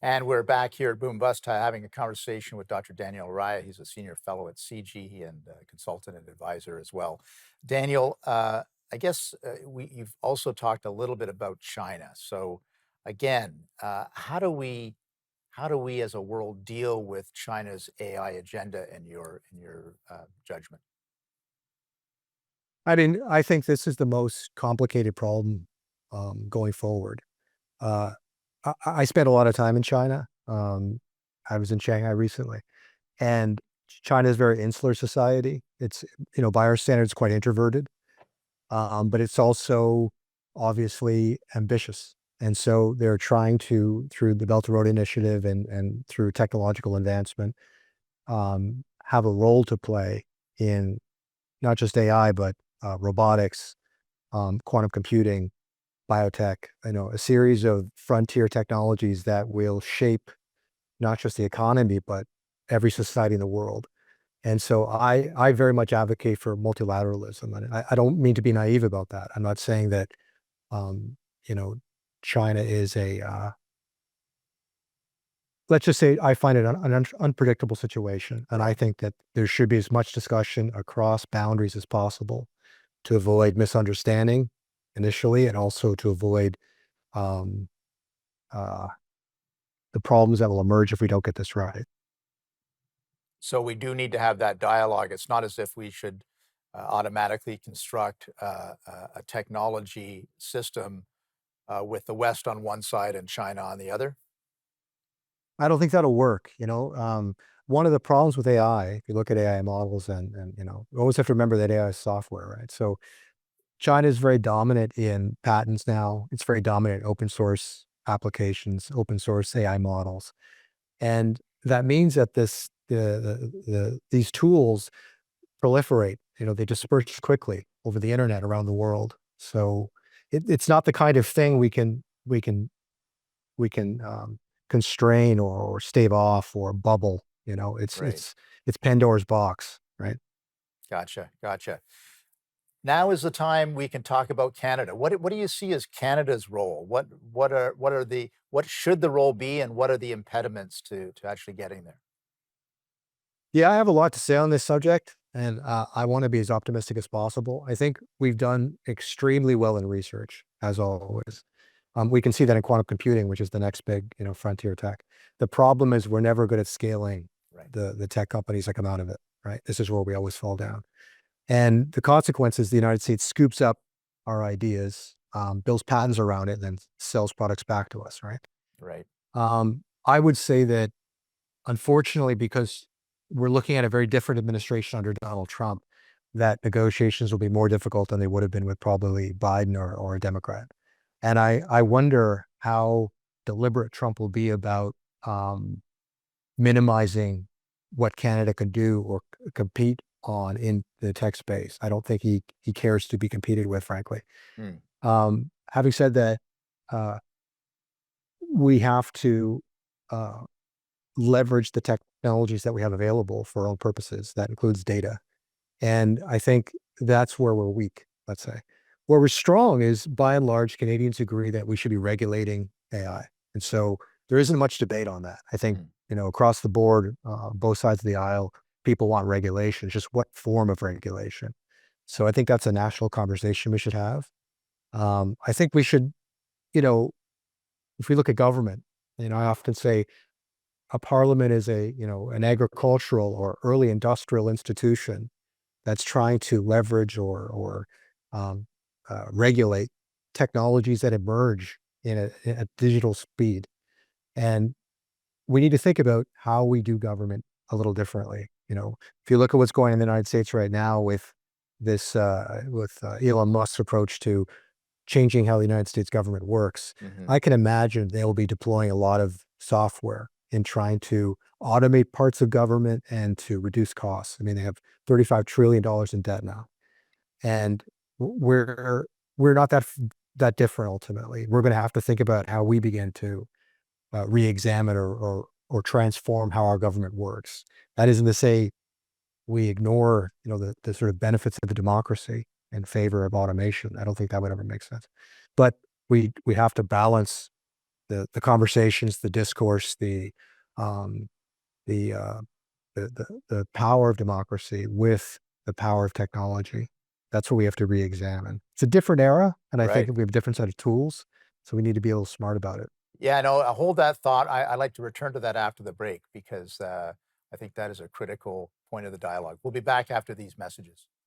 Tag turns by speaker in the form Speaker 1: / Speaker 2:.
Speaker 1: And we're back here at Boom Bust having a conversation with Dr. Daniel Araya. He's a senior fellow at CG and consultant and advisor as well. Daniel, I guess you've also talked a little bit about China. So again, how do we as a world deal with China's AI agenda in your judgment?
Speaker 2: I mean, I think this is the most complicated problem going forward. Uh, I spent a lot of time in China. I was in Shanghai recently, and China is a very insular society. It's, by our standards, quite introverted, but it's also obviously ambitious. And so they're trying to, through the Belt and Road Initiative and through technological advancement, have a role to play in not just AI, but robotics, quantum computing, biotech, a series of frontier technologies that will shape not just the economy, but every society in the world. And so I very much advocate for multilateralism. And I don't mean to be naive about that. I'm not saying that, um, you know, China is let's just say I find it an unpredictable situation. And I
Speaker 1: Right.
Speaker 2: think that there should be as much discussion across boundaries as possible to avoid misunderstanding initially and also to avoid um, uh, the problems that will emerge if we don't get this right.
Speaker 1: So we do need to have that dialogue. It's not as if we should automatically construct a technology system with the West on one side and China on the other.
Speaker 2: I don't think that'll work. One of the problems with AI, if you look at AI models and you always have to remember that AI is software, right? So China is very dominant in patents now. It's very dominant in open source applications, open source AI models. And that means that these tools proliferate, they disperse quickly over the internet around the world. So it's not the kind of thing we can constrain or stave off or bubble. It's
Speaker 1: Right.
Speaker 2: it's it's Pandora's box, right?
Speaker 1: Gotcha. Gotcha. Now is the time we can talk about Canada. What do you see as Canada's role? What should the role be, and what are the impediments to actually getting there?
Speaker 2: Yeah, I have a lot to say on this subject, and I want to be as optimistic as possible. I think we've done extremely well in research, as always. We can see that in quantum computing, which is the next big, frontier tech. The problem is we're never good at scaling
Speaker 1: Right.
Speaker 2: the tech companies that come out of it, right? This is where we always fall down. And the consequence is the United States scoops up our ideas, builds patents around it, and then sells products back to us, right?
Speaker 1: Right.
Speaker 2: I would say that unfortunately, because we're looking at a very different administration under Donald Trump, that negotiations will be more difficult than they would have been with probably Biden or a Democrat. And I wonder how deliberate Trump will be about minimizing what Canada can do or compete on in the tech space. I don't think he cares to be competed with, frankly.
Speaker 1: Hmm.
Speaker 2: Having said that, uh, we have to uh, leverage the technologies that we have available for our own purposes. That includes data. And I think that's where we're weak, let's say. Where we're strong is by and large, Canadians agree that we should be regulating AI. And so there isn't much debate on that. I think,
Speaker 1: Hmm.
Speaker 2: across the board, both sides of the aisle, people want regulation. It's just what form of regulation. So I think that's a national conversation we should have. I think we should, you know, if we look at government, I often say a parliament is an agricultural or early industrial institution that's trying to leverage or um, regulate technologies that emerge in a digital speed. And we need to think about how we do government a little differently. If you look at what's going on in the United States right now with Elon Musk's approach to changing how the United States government works,
Speaker 1: Hmm.
Speaker 2: I can imagine they'll be deploying a lot of software in trying to automate parts of government and to reduce costs. I mean, they have $35 trillion in debt now, and we're not that different ultimately. We're going to have to think about how we begin to re-examine or transform how our government works. That isn't to say we ignore, the sort of benefits of the democracy in favor of automation. I don't think that would ever make sense. But we have to balance the conversations, the discourse, um, the, uh, the power of democracy with the power of technology. That's what we have to reexamine. It's a different era, and I think
Speaker 1: Right.
Speaker 2: we have a different set of tools, so we need to be a little smart about it.
Speaker 1: Yeah, no, hold that thought. I'd like to return to that after the break because I think that is a critical point of the dialogue. We'll be back after these messages.